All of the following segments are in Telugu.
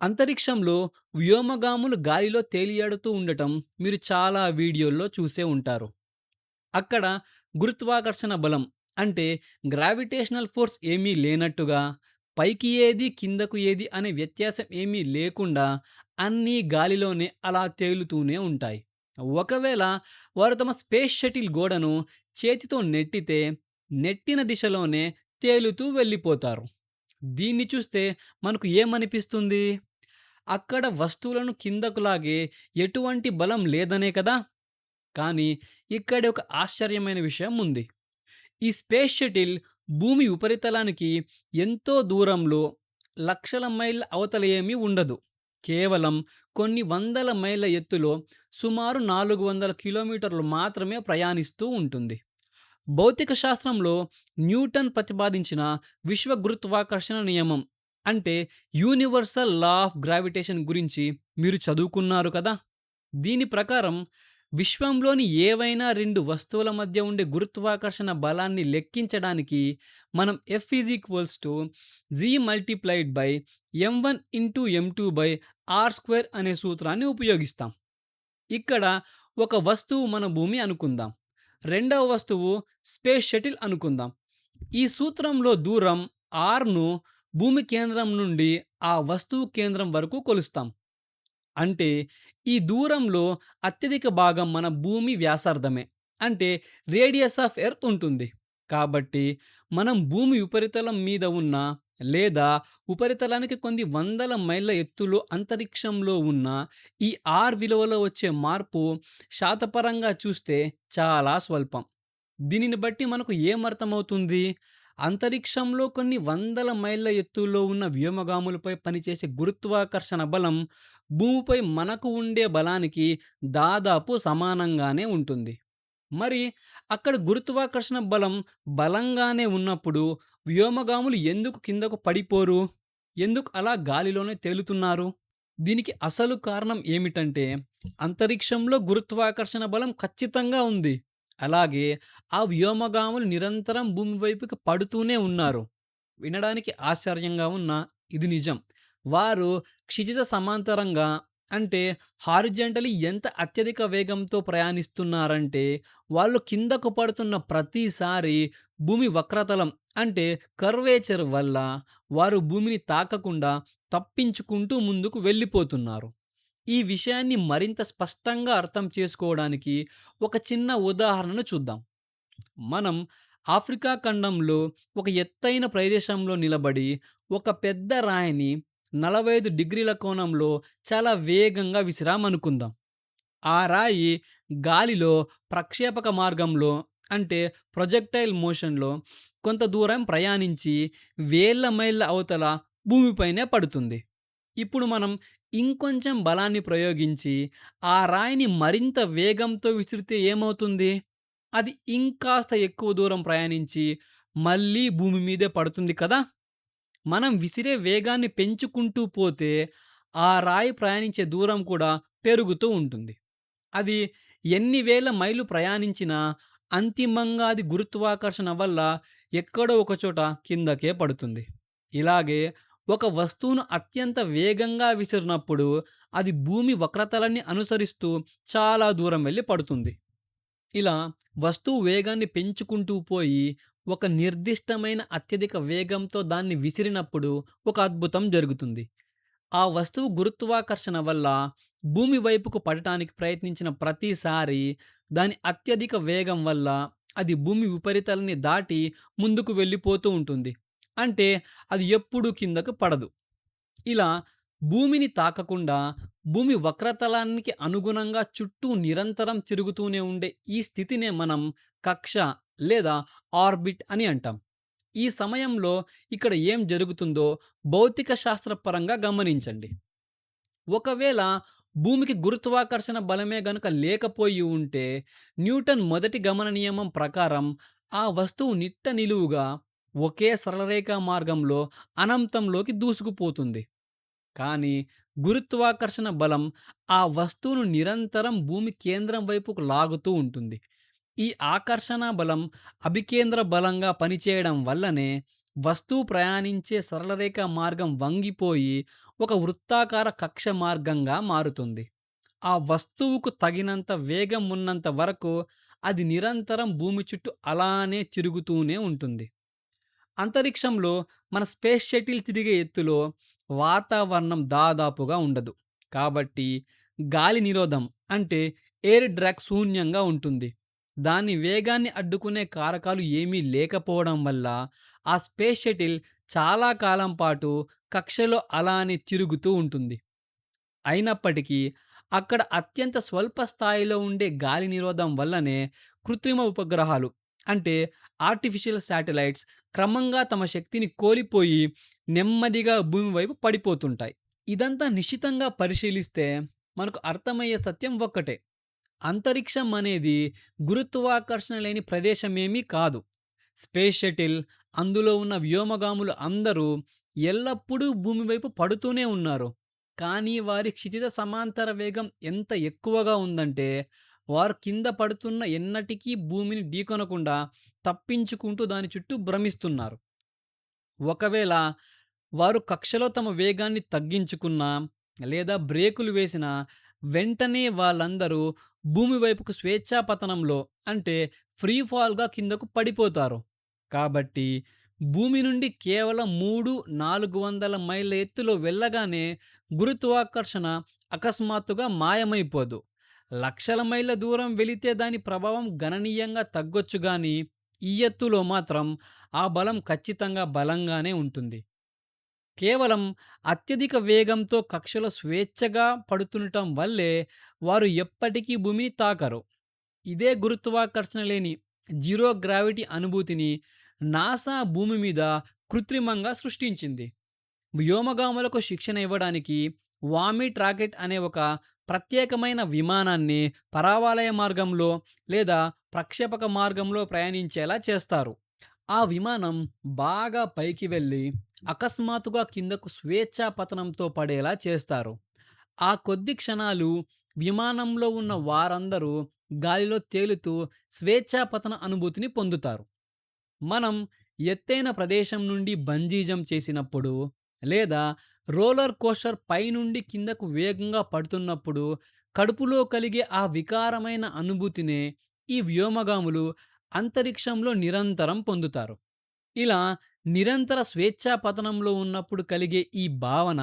అంతరిక్షంలో వ్యోమగాములు గాలిలో తేలియాడుతూ ఉండటం మీరు చాలా వీడియోల్లో చూసే ఉంటారు. అక్కడ గురుత్వాకర్షణ బలం అంటే గ్రావిటేషనల్ ఫోర్స్ ఏమీ లేనట్టుగా, పైకి ఏది, కిందకు ఏది అనే వ్యత్యాసం ఏమీ లేకుండా అన్నీ గాలిలోనే అలా తేలుతూనే ఉంటాయి. ఒకవేళ వారు తమ స్పేస్ షటిల్ గోడను చేతితో నెట్టితే, నెట్టిన దిశలోనే తేలుతూ వెళ్ళిపోతారు. దీన్ని చూస్తే మనకు ఏమనిపిస్తుంది? అక్కడ వస్తువులను కిందకు లాగే ఎటువంటి బలం లేదనే కదా! కానీ ఇక్కడే ఒక ఆశ్చర్యమైన విషయం ఉంది. ఈ స్పేస్ షటిల్ భూమి ఉపరితలానికి ఎంతో దూరంలో లక్షల మైళ్ళ అవతల ఏమీ ఉండదు. కేవలం కొన్ని వందల మైళ్ళ ఎత్తులో సుమారు 400 కిలోమీటర్లు మాత్రమే ప్రయాణిస్తూ ఉంటుంది. భౌతిక శాస్త్రంలో న్యూటన్ ప్రతిపాదించిన విశ్వ గురుత్వాకర్షణ నియమం అంటే యూనివర్సల్ లా ఆఫ్ గ్రావిటేషన్ గురించి మీరు చదువుకున్నారు కదా. దీని ప్రకారం విశ్వంలోని ఏవైనా రెండు వస్తువుల మధ్య ఉండే గురుత్వాకర్షణ బలాన్ని లెక్కించడానికి మనం F is equals to G multiplied by M one into M two by R square అనే సూత్రాన్ని ఉపయోగిస్తాం. ఇక్కడ ఒక వస్తువు మన భూమి అనుకుందాం. రెండవ వస్తువు స్పేస్ షటిల్ అనుకుందాం. ఈ సూత్రంలో దూరం ఆర్‌ను భూమి కేంద్రం నుండి ఆ వస్తువు కేంద్రం వరకు కొలుస్తాం. అంటే ఈ దూరంలో అత్యధిక భాగం మన భూమి వ్యాసార్థమే. అంటే రేడియస్ ఆఫ్ ఎర్త్ ఉంటుంది. కాబట్టి మనం భూమి ఉపరితలం మీద ఉన్న లేదా ఉపరితలానికి కొన్ని వందల మైళ్ళ ఎత్తులో అంతరిక్షంలో ఉన్న ఈ ఆర్ విలువలో వచ్చే మార్పు శాతపరంగా చూస్తే చాలా స్వల్పం. దీనిని బట్టి మనకు ఏమర్థమవుతుంది? అంతరిక్షంలో కొన్ని వందల మైళ్ళ ఎత్తులో ఉన్న వ్యోమగాములపై పనిచేసే గురుత్వాకర్షణ బలం భూమిపై మనకు ఉండే బలానికి దాదాపు సమానంగానే ఉంటుంది. మరి అక్కడ గురుత్వాకర్షణ బలం బలంగానే ఉన్నప్పుడు వ్యోమగాములు ఎందుకు కిందకు పడిపోరు? ఎందుకు అలా గాలిలోనే తేలుతున్నారు? దీనికి అసలు కారణం ఏమిటంటే అంతరిక్షంలో గురుత్వాకర్షణ బలం ఖచ్చితంగా ఉంది. అలాగే ఆ వ్యోమగాములు నిరంతరం భూమి వైపుకి పడుతూనే ఉన్నారు. వినడానికి ఆశ్చర్యంగా ఉన్నా ఇది నిజం. వారు క్షితిజ సమాంతరంగా అంటే హారిజాంటల్లీ ఎంత అత్యధిక వేగంతో ప్రయాణిస్తున్నారంటే, వాళ్ళు కిందకు పడుతున్న ప్రతిసారి భూమి వక్రతలం అంటే కర్వేచర్ వల్ల వారు భూమిని తాకకుండా తప్పించుకుంటూ ముందుకు వెళ్ళిపోతున్నారు. ఈ విషయాన్ని మరింత స్పష్టంగా అర్థం చేసుకోవడానికి ఒక చిన్న ఉదాహరణను చూద్దాం. మనం ఆఫ్రికా ఖండంలో ఒక ఎత్తైన ప్రదేశంలో నిలబడి ఒక పెద్ద రాయిని 45 డిగ్రీల కోణంలో చాలా వేగంగా విసిరామనుకుందాం. ఆ రాయి గాలిలో ప్రక్షేపక మార్గంలో అంటే ప్రొజెక్టైల్ మోషన్‌లో కొంత దూరం ప్రయాణించి వేల మైళ్ళ అవతల భూమిపైనే పడుతుంది. ఇప్పుడు మనం ఇంకొంచెం బలాన్ని ప్రయోగించి ఆ రాయిని మరింత వేగంతో విసిరితే ఏమవుతుంది? అది ఇంకాస్త ఎక్కువ దూరం ప్రయాణించి మళ్ళీ భూమి మీదే పడుతుంది కదా! మనం విసిరే వేగాన్ని పెంచుకుంటూ పోతే ఆ రాయి ప్రయాణించే దూరం కూడా పెరుగుతూ ఉంటుంది. అది ఎన్ని వేల మైళ్ళు ప్రయాణించినా అంతిమంగా అది గురుత్వాకర్షణ వల్ల ఎక్కడో ఒక చోట కిందకే పడుతుంది. ఇలాగే ఒక వస్తువును అత్యంత వేగంగా విసిరినప్పుడు అది భూమి వక్రతలాన్ని అనుసరిస్తూ చాలా దూరం వెళ్లి పడుతుంది. ఇలా వస్తువు వేగాన్ని పెంచుకుంటూ పోయి ఒక నిర్దిష్టమైన అత్యధిక వేగంతో దాన్ని విసిరినప్పుడు ఒక అద్భుతం జరుగుతుంది. ఆ వస్తువు గురుత్వాకర్షణ వల్ల భూమి వైపుకు పడటానికి ప్రయత్నించిన ప్రతిసారి దాని అత్యధిక వేగం వల్ల అది భూమి ఉపరితలాన్ని దాటి ముందుకు వెళ్ళిపోతూ ఉంటుంది. అంటే అది ఎప్పుడూ కిందకు పడదు. ఇలా భూమిని తాకకుండా భూమి వక్రతలానికి అనుగుణంగా చుట్టూ నిరంతరం తిరుగుతూనే ఉండే ఈ స్థితినే మనం కక్ష లేదా ఆర్బిట్ అని అంటాం. ఈ సమయంలో ఇక్కడ ఏం జరుగుతుందో భౌతిక శాస్త్రపరంగా గమనించండి. ఒకవేళ భూమికి గురుత్వాకర్షణ బలమే గనుక లేకపోయి ఉంటే న్యూటన్ మొదటి గమన నియమం ప్రకారం ఆ వస్తువు నిట్ట నిలువుగా ఒకే సరళరేఖా మార్గంలో అనంతంలోకి దూసుకుపోతుంది. కానీ గురుత్వాకర్షణ బలం ఆ వస్తువును నిరంతరం భూమి కేంద్రం వైపుకు లాగుతూ ఉంటుంది. ఈ ఆకర్షణ బలం అభికేంద్ర బలంగా పనిచేయడం వల్లనే వస్తువు ప్రయాణించే సరళరేఖ మార్గం వంగిపోయి ఒక వృత్తాకార కక్ష్య మార్గంగా మారుతుంది. ఆ వస్తువుకు తగినంత వేగం ఉన్నంత వరకు అది నిరంతరం భూమి చుట్టూ అలానే తిరుగుతూనే ఉంటుంది. అంతరిక్షంలో మన స్పేస్ షటిల్ తిరిగే ఎత్తులో వాతావరణం దాదాపుగా ఉండదు. కాబట్టి గాలి నిరోధం అంటే ఎయిర్ డ్రాగ్ శూన్యంగా ఉంటుంది. దాని వేగాన్ని అడ్డుకునే కారకాలు ఏమీ లేకపోవడం వల్ల ఆ స్పేస్ షటిల్ చాలా కాలం పాటు కక్షలో అలానే తిరుగుతూ ఉంటుంది. అయినప్పటికీ అక్కడ అత్యంత స్వల్ప స్థాయిలో ఉండే గాలి నిరోధం వల్లనే కృత్రిమ ఉపగ్రహాలు అంటే ఆర్టిఫిషియల్ శాటిలైట్స్ క్రమంగా తమ శక్తిని కోల్పోయి నెమ్మదిగా భూమి వైపు పడిపోతుంటాయి. ఇదంతా నిశితంగా పరిశీలిస్తే మనకు అర్థమయ్యే సత్యం ఒక్కటే. అంతరిక్షం అనేది గురుత్వాకర్షణ లేని ప్రదేశమేమీ కాదు. స్పేస్ షటిల్, అందులో ఉన్న వ్యోమగాములు అందరూ ఎల్లప్పుడూ భూమి వైపు పడుతూనే ఉన్నారు. కానీ వారి క్షితిజ సమాంతర వేగం ఎంత ఎక్కువగా ఉందంటే, వారు కింద పడుతున్న ఎన్నటికీ భూమిని ఢీకొనకుండా తప్పించుకుంటూ దాని చుట్టూ భ్రమిస్తున్నారు. ఒకవేళ వారు కక్షలో తమ వేగాన్ని తగ్గించుకున్నా, లేదా బ్రేకులు వేసినా, వెంటనే వాళ్ళందరూ భూమి వైపుకు స్వేచ్ఛా పతనంలో అంటే ఫ్రీ ఫాల్‌గా కిందకు పడిపోతారు. కాబట్టి భూమి నుండి కేవలం 3, 400 మైళ్ళ ఎత్తులో వెళ్ళగానే గురుత్వాకర్షణ అకస్మాత్తుగా మాయమైపోదు. లక్షల మైళ్ళ దూరం వెళితే దాని ప్రభావం గణనీయంగా తగ్గొచ్చు గానీ, ఈ ఎత్తులో మాత్రం ఆ బలం ఖచ్చితంగా బలంగానే ఉంటుంది. కేవలం అత్యధిక వేగంతో కక్షలో స్వేచ్ఛగా పడుతుండటం వల్లే వారు ఎప్పటికీ భూమిని తాకరు. ఇదే గురుత్వాకర్షణ లేని జీరో గ్రావిటీ అనుభూతిని నాసా భూమి మీద కృత్రిమంగా సృష్టించింది. వ్యోమగాములకు శిక్షణ ఇవ్వడానికి వామిట్ రాకెట్ అనే ఒక ప్రత్యేకమైన విమానాన్ని పరావలయ మార్గంలో లేదా ప్రక్షేపక మార్గంలో ప్రయాణించేలా చేస్తారు. ఆ విమానం బాగా పైకి వెళ్ళి అకస్మాత్తుగా కిందకు స్వేచ్ఛా పతనంతో పడేలా చేస్తారు. ఆ కొద్ది క్షణాలు విమానంలో ఉన్న వారందరూ గాలిలో తేలుతూ స్వేచ్ఛా పతన అనుభూతిని పొందుతారు. మనం ఎత్తైన ప్రదేశం నుండి బంజీ జంప్ చేసినప్పుడు లేదా రోలర్ కోస్టర్ పైనుండి కిందకు వేగంగా పడుతున్నప్పుడు కడుపులో కలిగే ఆ వికారమైన అనుభూతినే ఈ వ్యోమగాములు అంతరిక్షంలో నిరంతరం పొందుతారు. ఇలా నిరంతర స్వేచ్ఛా పతనంలో ఉన్నప్పుడు కలిగే ఈ భావన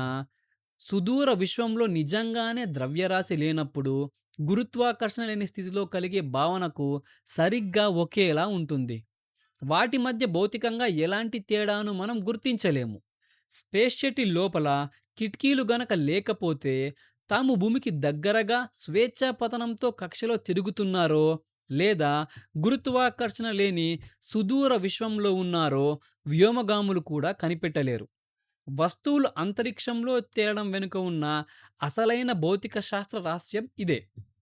సుదూర విశ్వంలో నిజంగానే ద్రవ్యరాశి లేనప్పుడు గురుత్వాకర్షణ లేని స్థితిలో కలిగే భావనకు సరిగ్గా ఒకేలా ఉంటుంది. వాటి మధ్య భౌతికంగా ఎలాంటి తేడాను మనం గుర్తించలేము. స్పేస్ షటిల్ లోపల కిటికీలు గనక లేకపోతే తాము భూమికి దగ్గరగా స్వేచ్ఛా పతనంతో కక్షలో తిరుగుతున్నారో లేదా గురుత్వాకర్షణ లేని సుదూర విశ్వంలో ఉన్నారో వ్యోమగాములు కూడా కనిపెట్టలేరు. వస్తువులు అంతరిక్షంలో తేలడం వెనుక ఉన్న అసలైన భౌతిక శాస్త్ర రహస్యం ఇదే.